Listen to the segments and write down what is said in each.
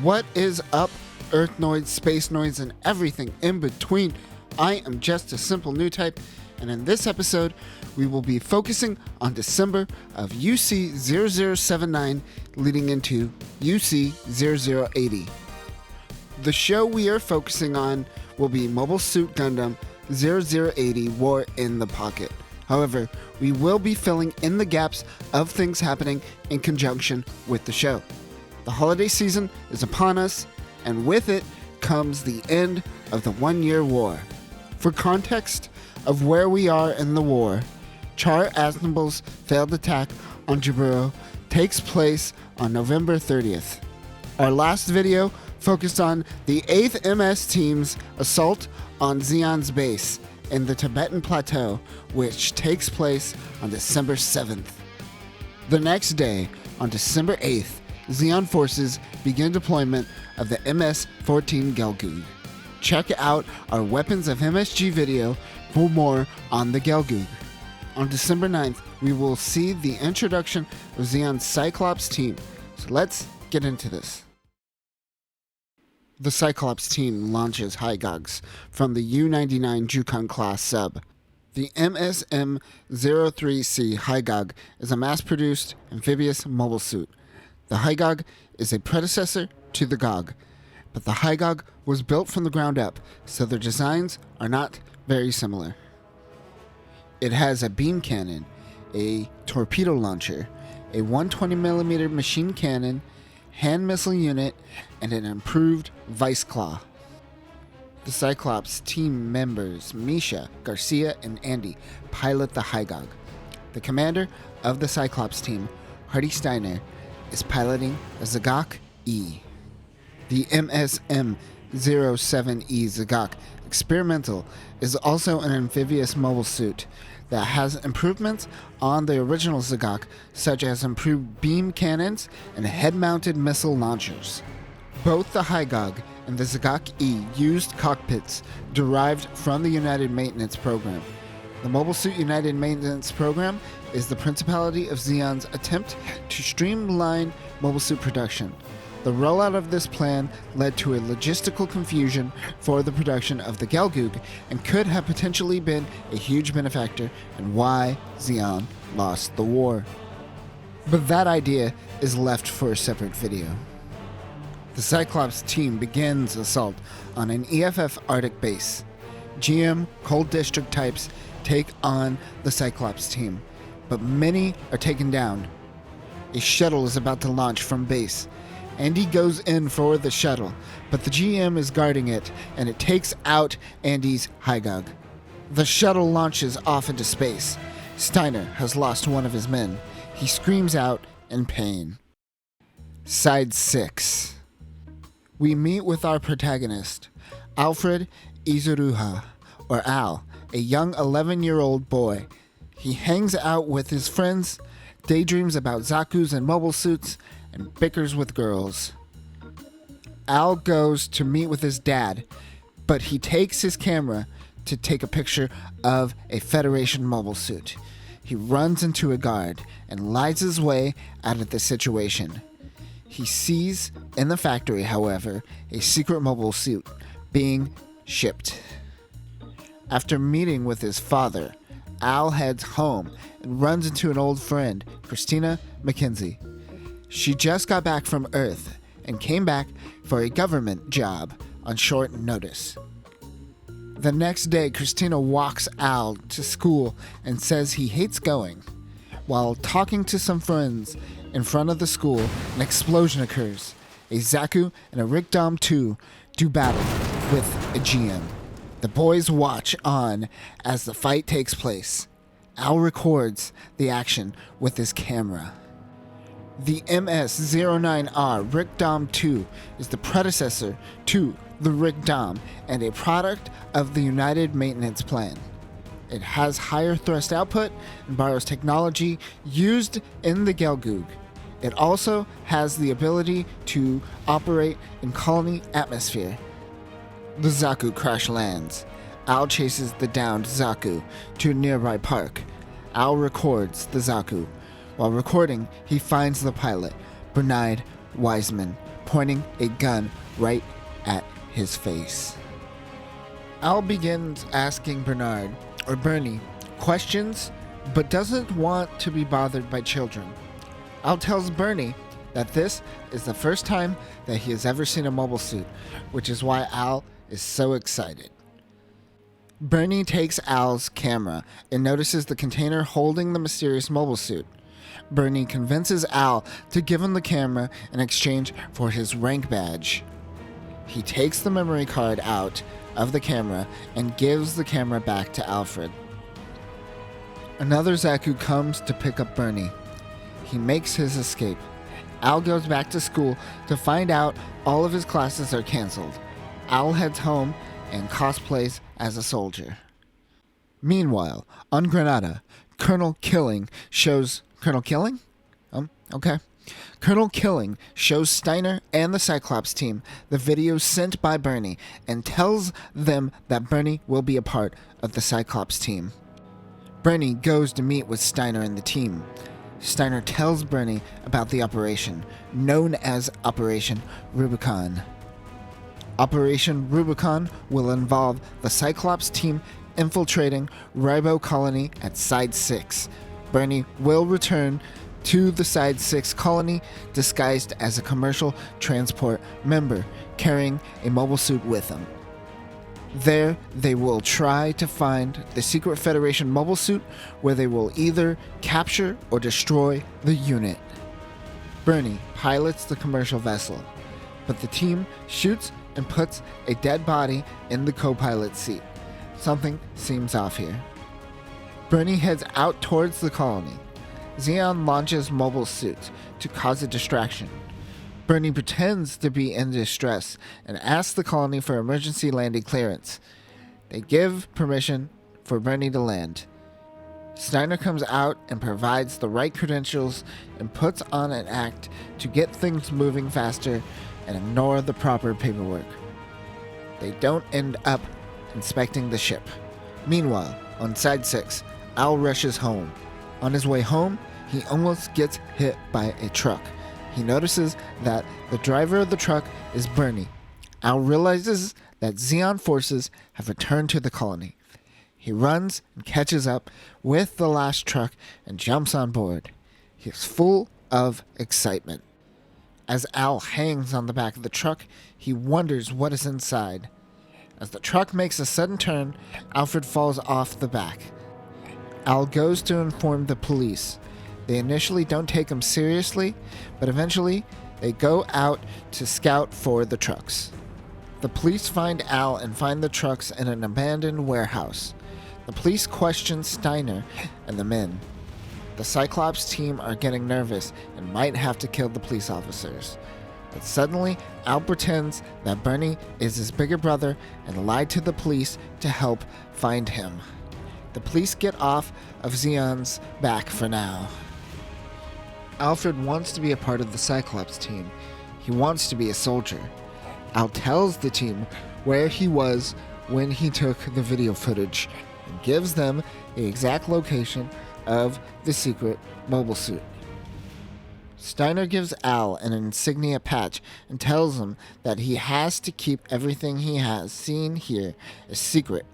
What is up, Earthnoids, Space Noids, and everything in between? I am just a simple new type, and in this episode, we will be focusing on December of UC 0079 leading into UC 0080. The show we are focusing on will be Mobile Suit Gundam 0080 War in the Pocket. However, we will be filling in the gaps of things happening in conjunction with the show. The holiday season is upon us, and with it comes the end of the one-year war. For context of where we are in the war, Char Aznabel's failed attack on Jaburo takes place on November 30th. Our last video focused on the 8th MS team's assault on Zeon's base in the Tibetan Plateau, which takes place on December 7th. The next day, on December 8th, Zeon forces begin deployment of the MS-14 Gelgoog. Check out our Weapons of MSG video for more on the Gelgoog. On December 9th, we will see the introduction of Zeon's Cyclops team. So let's get into this. The Cyclops team launches Hygogs from the U-99 Jukon class sub. The MSM-03C Hygog is a mass-produced amphibious mobile suit. The Hygog is a predecessor to the GOG, but the Hygog was built from the ground up, so their designs are not very similar. It has a beam cannon, a torpedo launcher, a 120mm machine cannon, hand missile unit, and an improved vice claw. The Cyclops team members Misha, Garcia, and Andy pilot the Hygog. The commander of the Cyclops team, Hardy Steiner, is piloting a Zagok E. The MSM-07E Zagok Experimental is also an amphibious mobile suit that has improvements on the original Zagok, such as improved beam cannons and head-mounted missile launchers. Both the Hygog and the Zagok E used cockpits derived from the United Maintenance Program. The Mobile Suit United Maintenance Program is the Principality of Zeon's attempt to streamline mobile suit production. The rollout of this plan led to a logistical confusion for the production of the Gelgoog and could have potentially been a huge benefactor in why Zeon lost the war. But that idea is left for a separate video. The Cyclops team begins assault on an EFF Arctic base. GM Cold District types take on the Cyclops team, but many are taken down. A shuttle is about to launch from base. Andy goes in for the shuttle, but the GM is guarding it, and it takes out Andy's Hygog. The shuttle launches off into space. Steiner has lost one of his men. He screams out in pain. Side 6. We meet with our protagonist, Alfred Izuruha, or Al, a young 11-year-old boy. He hangs out with his friends, daydreams about Zakus and mobile suits, and bickers with girls. Al goes to meet with his dad, but he takes his camera to take a picture of a Federation mobile suit. He runs into a guard and lies his way out of the situation. He sees in the factory, however, a secret mobile suit being shipped. After meeting with his father, Al heads home and runs into an old friend, Christina McKenzie. She just got back from Earth and came back for a government job on short notice. The next day, Christina walks Al to school and says he hates going. While talking to some friends in front of the school, an explosion occurs. A Zaku and a Rickdom 2 do battle with a GM. The boys watch on as the fight takes place. Al records the action with his camera. The MS-09R Rickdom 2 is the predecessor to the Rickdom and a product of the United Maintenance Plan. It has higher thrust output and borrows technology used in the Gelgoog. It also has the ability to operate in colony atmosphere. The Zaku crash lands. Al chases the downed Zaku to a nearby park. Al records the Zaku. While recording, he finds the pilot, Bernard Wiseman, pointing a gun right at his face. Al begins asking Bernie, questions, but doesn't want to be bothered by children. Al tells Bernie that this is the first time that he has ever seen a mobile suit, which is why Al is so excited. Bernie takes Al's camera and notices the container holding the mysterious mobile suit. Bernie convinces Al to give him the camera in exchange for his rank badge. He takes the memory card out of the camera and gives the camera back to Alfred. Another Zaku comes to pick up Bernie. He makes his escape. Al goes back to school to find out all of his classes are canceled. Al heads home and cosplays as a soldier. Meanwhile, on Granada, Colonel Killing shows Steiner and the Cyclops team the video sent by Bernie and tells them that Bernie will be a part of the Cyclops team. Bernie goes to meet with Steiner and the team. Steiner tells Bernie about the operation, known as Operation Rubicon. Operation Rubicon will involve the Cyclops team infiltrating Ribo colony at Side 6. Bernie will return to the Side 6 colony disguised as a commercial transport member, carrying a mobile suit with him. There, they will try to find the secret Federation mobile suit, where they will either capture or destroy the unit. Bernie pilots the commercial vessel, but the team shoots and puts a dead body in the co-pilot seat. Something seems off here. Bernie heads out towards the colony. Zeon launches mobile suits to cause a distraction. Bernie pretends to be in distress and asks the colony for emergency landing clearance. They give permission for Bernie to land. Steiner comes out and provides the right credentials and puts on an act to get things moving faster and ignore the proper paperwork. They don't end up inspecting the ship. Meanwhile, on Side 6, Al rushes home. On his way home, he almost gets hit by a truck. He notices that the driver of the truck is Bernie. Al realizes that Zeon forces have returned to the colony. He runs and catches up with the last truck and jumps on board. He is full of excitement. As Al hangs on the back of the truck, he wonders what is inside. As the truck makes a sudden turn, Alfred falls off the back. Al goes to inform the police. They initially don't take him seriously, but eventually they go out to scout for the trucks. The police find Al and find the trucks in an abandoned warehouse. The police question Steiner and the men. The Cyclops team are getting nervous and might have to kill the police officers. But suddenly, Al pretends that Bernie is his bigger brother and lied to the police to help find him. The police get off of Zeon's back for now. Alfred wants to be a part of the Cyclops team. He wants to be a soldier. Al tells the team where he was when he took the video footage and gives them the exact location of the secret mobile suit. Steiner gives Al an insignia patch and tells him that he has to keep everything he has seen here a secret.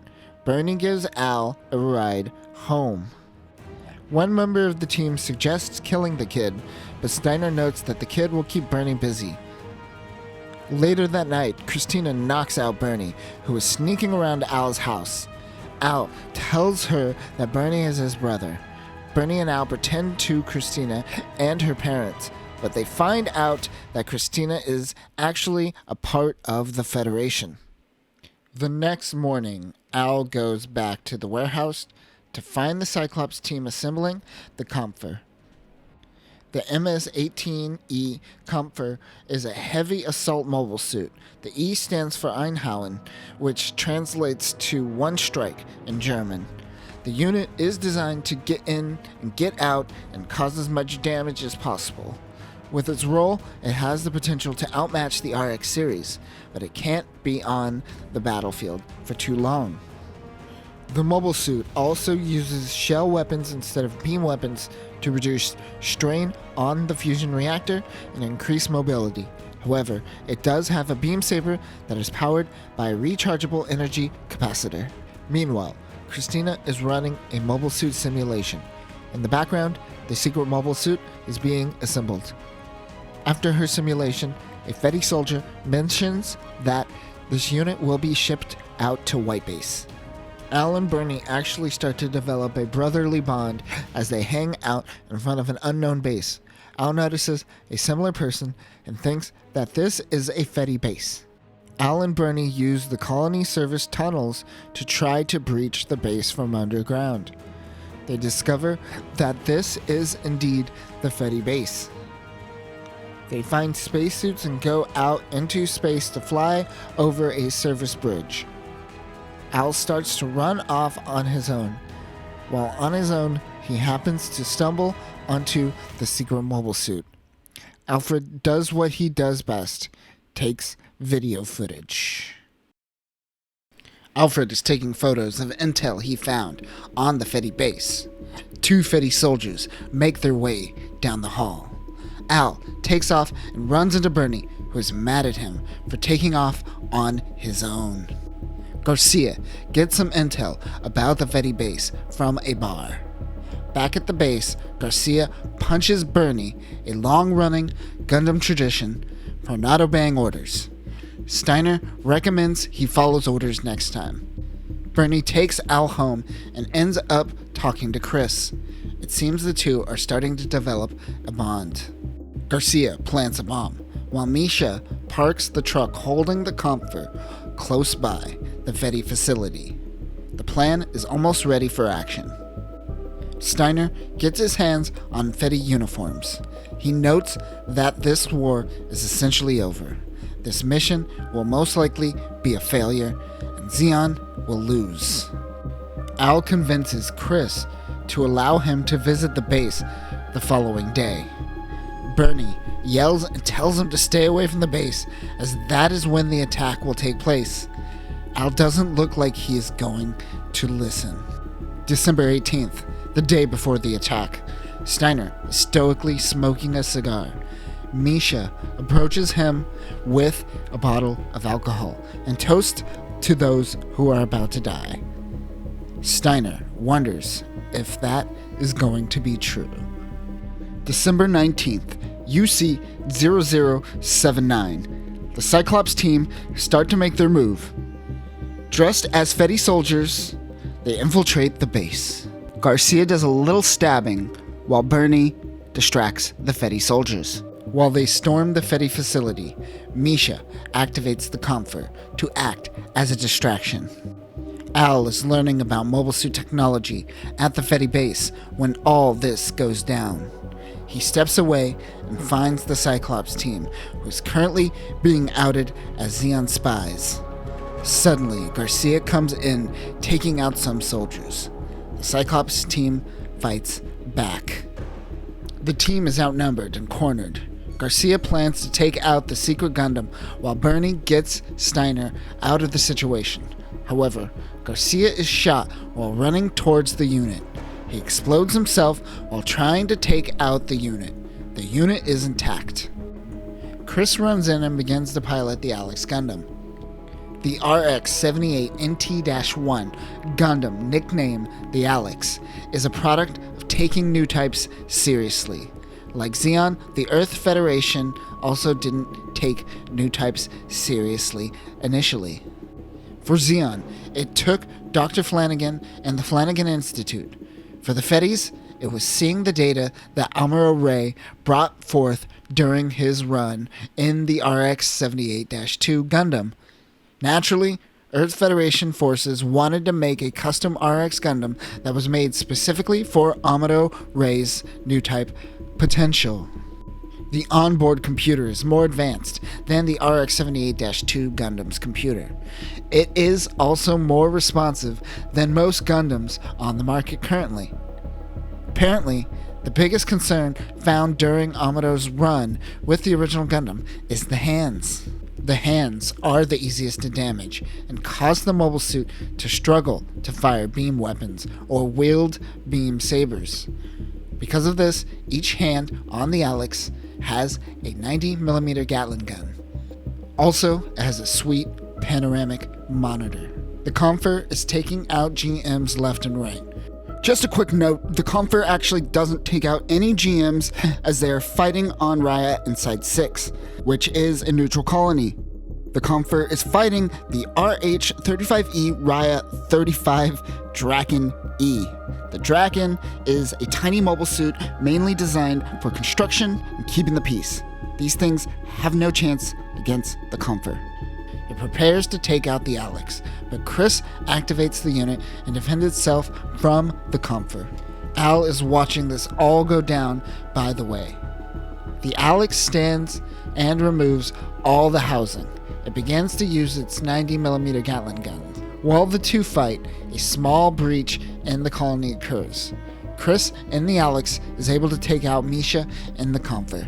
Bernie gives Al a ride home. One member of the team suggests killing the kid, but Steiner notes that the kid will keep Bernie busy. Later that night, Christina knocks out Bernie, who is sneaking around Al's house. Al tells her that Bernie is his brother. Bernie and Al pretend to Christina and her parents, but they find out that Christina is actually a part of the Federation. The next morning, Al goes back to the warehouse to find the Cyclops team assembling the Kampfer. The MS-18E Kampfer is a heavy assault mobile suit. The E stands for Einhauen, which translates to one strike in German. The unit is designed to get in and get out and cause as much damage as possible. With its role, it has the potential to outmatch the RX series, but it can't be on the battlefield for too long. The mobile suit also uses shell weapons instead of beam weapons to reduce strain on the fusion reactor and increase mobility. However, it does have a beam saber that is powered by a rechargeable energy capacitor. Meanwhile, Christina is running a mobile suit simulation. In the background, the secret mobile suit is being assembled. After her simulation, a Fetty soldier mentions that this unit will be shipped out to White Base. Al and Bernie actually start to develop a brotherly bond as they hang out in front of an unknown base. Al notices a similar person and thinks that this is a Fetty base. Al and Bernie use the colony service tunnels to try to breach the base from underground. They discover that this is indeed the Fetty base. They find spacesuits and go out into space to fly over a service bridge. Al starts to run off on his own. While on his own, he happens to stumble onto the secret mobile suit. Alfred does what he does best, takes video footage. Alfred is taking photos of intel he found on the Fetty base. 2 Fetty soldiers make their way down the hall. Al takes off and runs into Bernie, who is mad at him for taking off on his own. Garcia gets some intel about the Fetty base from a bar. Back at the base, Garcia punches Bernie, a long-running Gundam tradition, for not obeying orders. Steiner recommends he follows orders next time. Bernie takes Al home and ends up talking to Chris. It seems the two are starting to develop a bond. Garcia plants a bomb, while Misha parks the truck holding the comfort close by the Fetty facility. The plan is almost ready for action. Steiner gets his hands on Fetty uniforms. He notes that this war is essentially over. This mission will most likely be a failure, and Zeon will lose. Al convinces Chris to allow him to visit the base the following day. Bernie yells and tells him to stay away from the base, as that is when the attack will take place. Al doesn't look like he is going to listen. December 18th, the day before the attack. Steiner is stoically smoking a cigar. Misha approaches him with a bottle of alcohol and toasts to those who are about to die. Steiner wonders if that is going to be true. December 19th, UC 0079. The Cyclops team start to make their move. Dressed as Fetty soldiers, they infiltrate the base. Garcia does a little stabbing while Bernie distracts the Fetty soldiers. While they storm the Fetty facility, Misha activates the comfort to act as a distraction. Al is learning about mobile suit technology at the Fetty base when all this goes down. He steps away and finds the Cyclops team, who is currently being outed as Zeon spies. Suddenly, Garcia comes in, taking out some soldiers. The Cyclops team fights back. The team is outnumbered and cornered. Garcia plans to take out the secret Gundam while Bernie gets Steiner out of the situation. However, Garcia is shot while running towards the unit. He explodes himself while trying to take out the unit. The unit is intact. Chris runs in and begins to pilot the Alex Gundam. The RX-78NT-1 Gundam, nicknamed the Alex, is a product of taking new types seriously. Like Zeon, the Earth Federation also didn't take new types seriously initially. For Zeon, it took Dr. Flanagan and the Flanagan Institute. For the Fettys, it was seeing the data that Amuro Ray brought forth during his run in the RX-78-2 Gundam. Naturally, Earth Federation forces wanted to make a custom RX Gundam that was made specifically for Amuro Ray's new type potential. The onboard computer is more advanced than the RX-78-2 Gundam's computer. It is also more responsive than most Gundams on the market currently. Apparently, the biggest concern found during Amuro's run with the original Gundam is the hands. The hands are the easiest to damage and cause the mobile suit to struggle to fire beam weapons or wield beam sabers. Because of this, each hand on the Alex has a 90mm Gatling gun. Also, it has a sweet panoramic monitor. The Comfer is taking out GMs left and right. Just a quick note, the Comfer actually doesn't take out any GMs as they are fighting on Raya in Side 6, which is a neutral colony. The Comfer is fighting the RH-35E Raya 35 Draken E. The Draken is a tiny mobile suit mainly designed for construction and keeping the peace. These things have no chance against the Comfer. It prepares to take out the Alex, but Chris activates the unit and defends itself from the Comfer. Al is watching this all go down, by the way. The Alex stands and removes all the housing. It begins to use its 90mm Gatling gun. While the two fight, a small breach in the colony occurs. Chris and the Alex is able to take out Misha and the Comfer.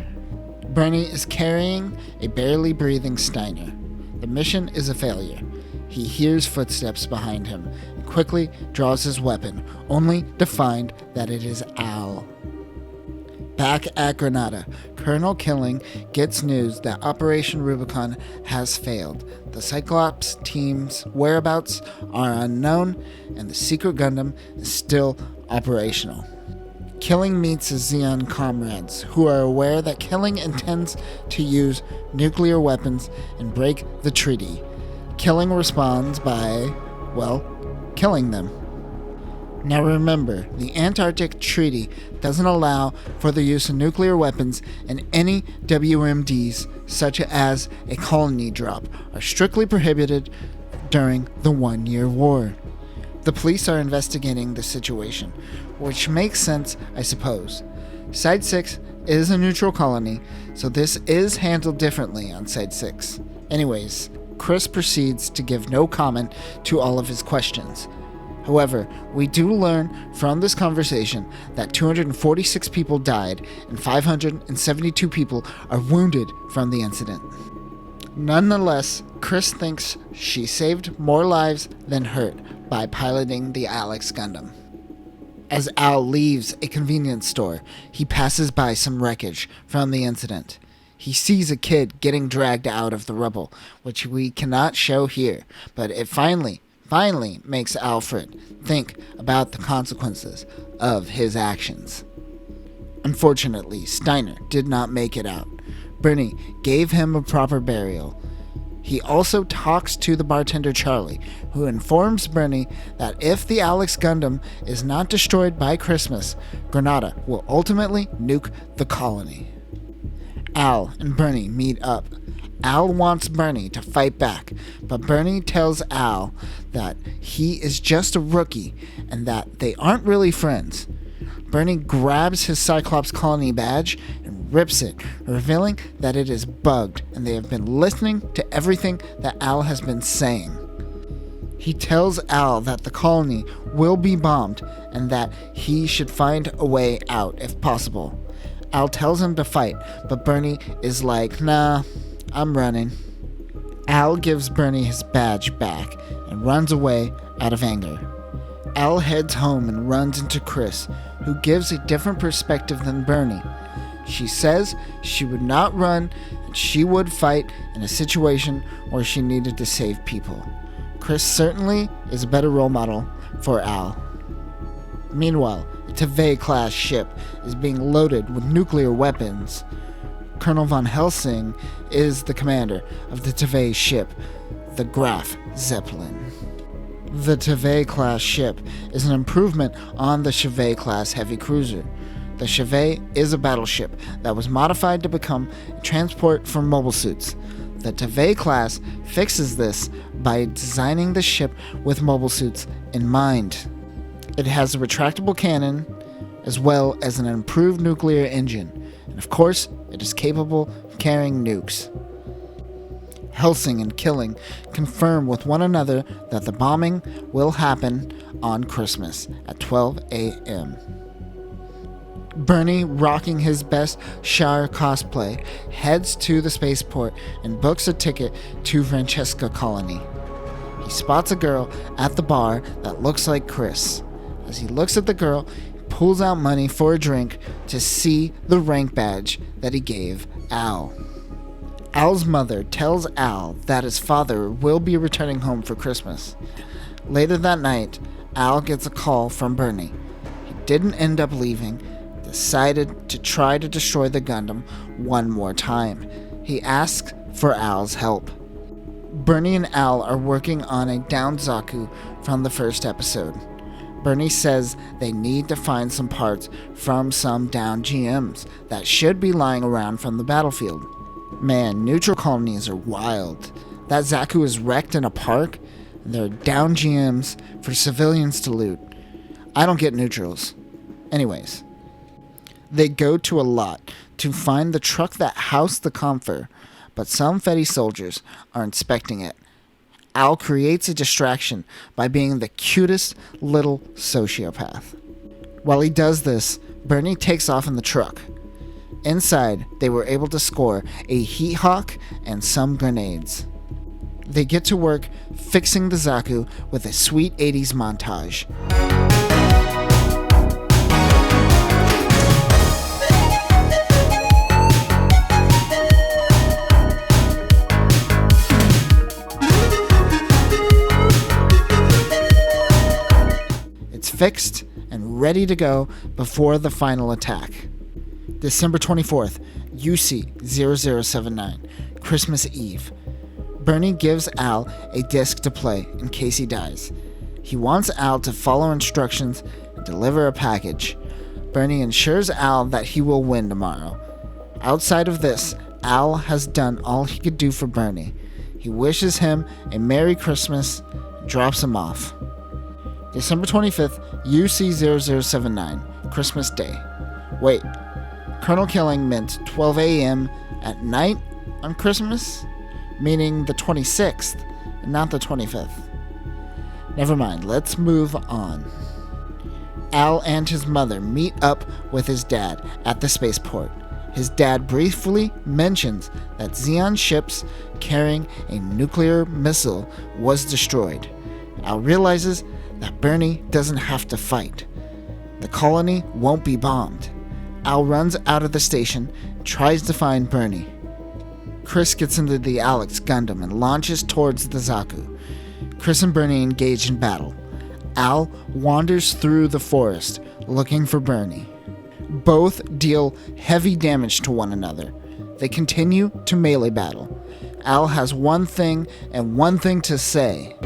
Bernie is carrying a barely breathing Steiner. The mission is a failure. He hears footsteps behind him and quickly draws his weapon, only to find that it is Al. Back at Granada, Colonel Killing gets news that Operation Rubicon has failed. The Cyclops team's whereabouts are unknown, and the secret Gundam is still operational. Killing meets his Xeon comrades, who are aware that Killing intends to use nuclear weapons and break the treaty. Killing responds by, killing them. Now remember, the Antarctic Treaty doesn't allow for the use of nuclear weapons, and any WMDs, such as a colony drop, are strictly prohibited during the 1-year war. The police are investigating the situation, which makes sense, I suppose. Side 6 is a neutral colony, so this is handled differently on Side 6. Anyways, Chris proceeds to give no comment to all of his questions. However, we do learn from this conversation that 246 people died and 572 people are wounded from the incident. Nonetheless, Chris thinks she saved more lives than hurt by piloting the Alex Gundam. As Al leaves a convenience store, he passes by some wreckage from the incident. He sees a kid getting dragged out of the rubble, which we cannot show here, but it finally makes Alfred think about the consequences of his actions. Unfortunately, Steiner did not make it out. Bernie gave him a proper burial. He also talks to the bartender Charlie, who informs Bernie that if the Alex Gundam is not destroyed by Christmas, Granada will ultimately nuke the colony. Al and Bernie meet up. Al wants Bernie to fight back, but Bernie tells Al that he is just a rookie and that they aren't really friends. Bernie grabs his Cyclops colony badge and rips it, revealing that it is bugged and they have been listening to everything that Al has been saying. He tells Al that the colony will be bombed and that he should find a way out if possible. Al tells him to fight, but Bernie is like, nah, I'm running. Al gives Bernie his badge back and runs away out of anger. Al heads home and runs into Chris, who gives a different perspective than Bernie. She says she would not run and she would fight in a situation where she needed to save people. Chris certainly is a better role model for Al. Meanwhile, a Tevay-class ship is being loaded with nuclear weapons. Colonel von Helsing is the commander of the Tevay ship, the Graf Zeppelin. The Tevay-class ship is an improvement on the Chevet-class heavy cruiser. The Chevet is a battleship that was modified to become a transport for mobile suits. The Tevay-class fixes this by designing the ship with mobile suits in mind. It has a retractable cannon, as well as an improved nuclear engine, and of course, it is capable of carrying nukes. Helsing and Killing confirm with one another that the bombing will happen on Christmas at 12 a.m. Bernie, rocking his best Char cosplay, heads to the spaceport and books a ticket to Francesca Colony. He spots a girl at the bar that looks like Chris. As he looks at the girl, he pulls out money for a drink to see the rank badge that he gave Al. Al's mother tells Al that his father will be returning home for Christmas. Later that night, Al gets a call from Bernie. He didn't end up leaving, decided to try to destroy the Gundam one more time. He asks for Al's help. Bernie and Al are working on a downed Zaku from the first episode. Bernie says they need to find some parts from some downed GMs that should be lying around from the battlefield. Man, neutral colonies are wild. That Zaku is wrecked in a park, and there are downed GMs for civilians to loot. I don't get neutrals. Anyways, they go to a lot to find the truck that housed the Comfer, but some Fetty soldiers are inspecting it. Al creates a distraction by being the cutest little sociopath. While he does this, Bernie takes off in the truck. Inside, they were able to score a Heat Hawk and some grenades. They get to work fixing the Zaku with a sweet 80s montage. It's fixed and ready to go before the final attack. December 24th, UC0079, Christmas Eve. Bernie gives Al a disc to play in case he dies. He wants Al to follow instructions and deliver a package. Bernie ensures Al that he will win tomorrow. Outside of this, Al has done all he could do for Bernie. He wishes him a Merry Christmas and drops him off. December 25th, UC0079, Christmas Day. Wait, Colonel Killing meant 12 a.m. at night on Christmas? Meaning the 26th, and not the 25th. Never mind, let's move on. Al and his mother meet up with his dad at the spaceport. His dad briefly mentions that Zeon ships carrying a nuclear missile was destroyed. Al realizes that Bernie doesn't have to fight. The colony won't be bombed. Al runs out of the station and tries to find Bernie. Chris gets into the Alex Gundam and launches towards the Zaku. Chris and Bernie engage in battle. Al wanders through the forest looking for Bernie. Both deal heavy damage to one another. They continue to melee battle. Al has one thing and one thing to say.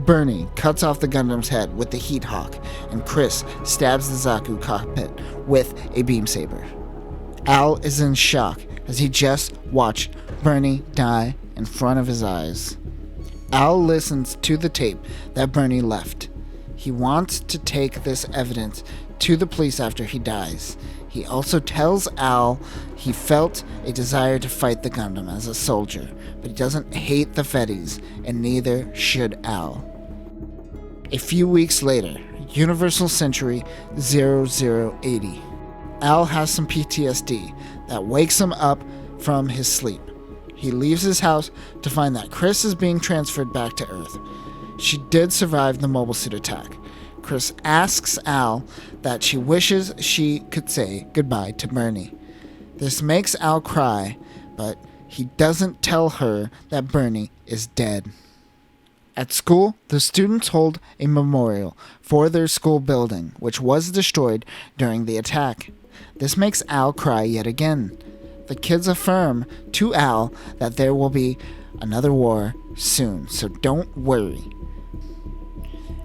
Bernie cuts off the Gundam's head with the Heat Hawk, and Chris stabs the Zaku cockpit with a beam saber. Al is in shock as he just watched Bernie die in front of his eyes. Al listens to the tape that Bernie left. He wants to take this evidence to the police after he dies. He also tells Al he felt a desire to fight the Gundam as a soldier, but he doesn't hate the Fetties, and neither should Al. A few weeks later, Universal Century 0080. Al has some PTSD that wakes him up from his sleep. He leaves his house to find that Chris is being transferred back to Earth. She did survive the mobile suit attack. Chris asks Al that she wishes she could say goodbye to Bernie. This makes Al cry, but he doesn't tell her that Bernie is dead. At school, the students hold a memorial for their school building, which was destroyed during the attack. This makes Al cry yet again. The kids affirm to Al that there will be another war soon, so don't worry.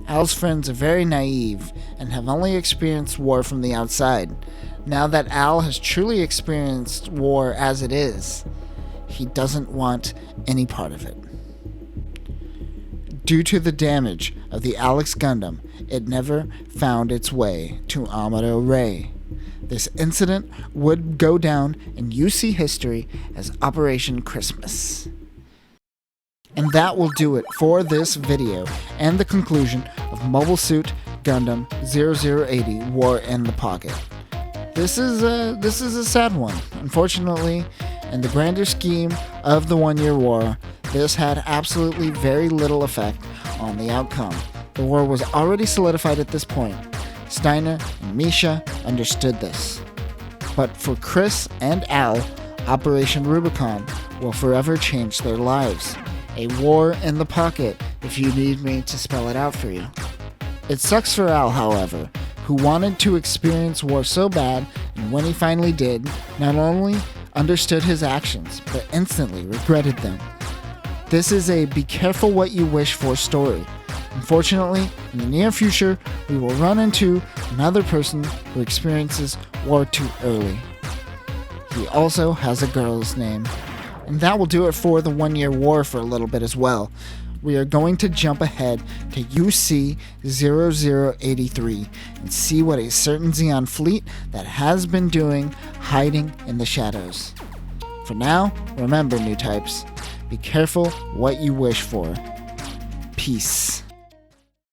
Al's friends are very naive and have only experienced war from the outside. Now that Al has truly experienced war as it is, he doesn't want any part of it. Due to the damage of the Alex Gundam, it never found its way to Amado Ray. This incident would go down in UC history as Operation Christmas. And that will do it for this video and the conclusion of Mobile Suit Gundam 0080 War in the Pocket. This is a sad one. Unfortunately, in the grander scheme of the 1 Year War, this had absolutely very little effect on the outcome. The war was already solidified at this point. Steiner and Misha understood this. But for Chris and Al, Operation Rubicon will forever change their lives. A war in the pocket, if you need me to spell it out for you. It sucks for Al, however, who wanted to experience war so bad, and when he finally did, not only understood his actions, but instantly regretted them. This is a be careful what you wish for story. Unfortunately, in the near future, we will run into another person who experiences war too early. He also has a girl's name. And that will do it for the 1 year war for a little bit as well. We are going to jump ahead to UC 0083 and see what a certain Xeon fleet that has been doing hiding in the shadows. For now, remember, new types, be careful what you wish for. Peace.